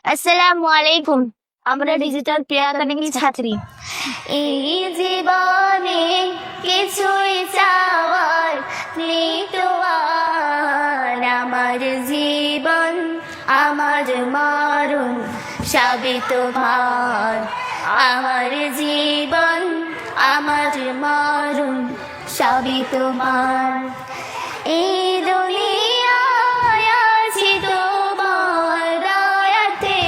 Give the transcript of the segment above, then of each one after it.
আসসালামু আলাইকুম। আমরা ডিজিটাল প্লেয়ার একাডেমির ছাত্রী। এই জীবনে কিছুই চাওয়ার নেই তো আর, আমার জীবন আমার মরণ সবই তোমার। আমার জীবন আমার মরণ সবই তোমার। এই দুনিয়ায় আছি তোমার দয়াতে,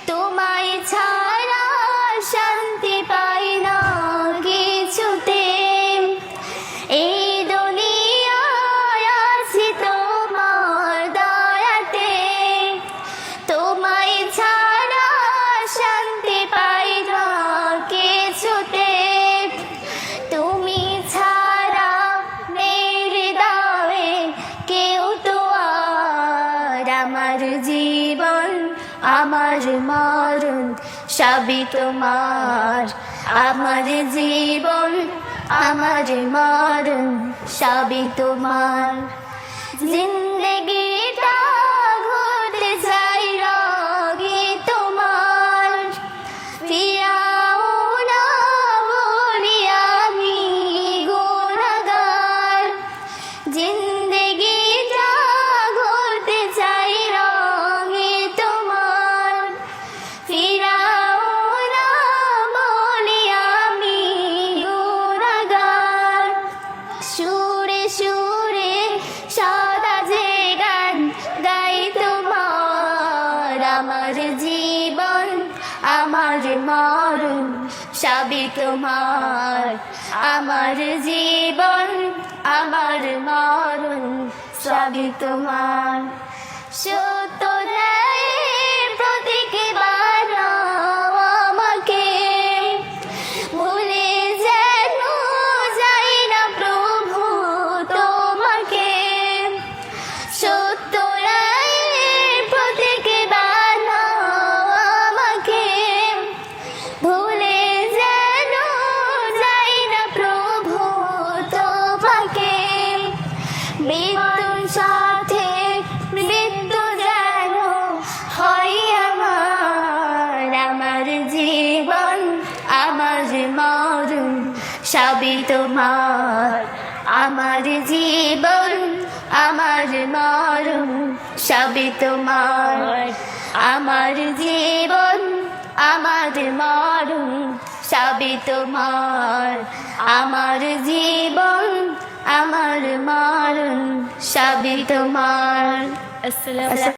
তোমায় ছাড়া শান্তি পাই না কিছুতে। এই দুনিয়ায় আছি তোমার দয়াতে, তোমায় ছাড়া শান্তি পাই না কিছুতে। তুমি ছাড়া নেই হৃদয়ে কেউ তো আর, আমার জীবন আমার মরণ সবই তোমার। আমার জীবন আমার মরণ সবই তোমার। জিন্দগিটা ঘুরতে চাই রঙে তোমার, ফিরাও না বলি আমি গুনাহগার। জিন্দগিটা ঘুরতে চাই রঙে তোমার, ফিরাও না বলি আমি গুনাহগার। সুরে সুরে সদা যে গান গাই তোমার। আমার জীবন আমার মরণ সবই তোমার। আমার জীবন আমার মরণ সবই তোমার। সত্য প্রতীক বানাও আমাকে, ভুলে যেন যাই না প্রভু তোমাকে। সত্য প্রতীক বানাও আমাকে, ভুলে যেন যাই না প্রভু তোমাকে। মৃত্যুর সাথে মৃত্যু যেন হয় আমার। আমার জীবন আমার মরণ সবই তোমার। আমার জীবন আমার মরণ সবই তোমার। আমার জীবন আমার মরণ সবই তোমার। আমার জীবন আমার মরণ সবই তোমার। আসসালামু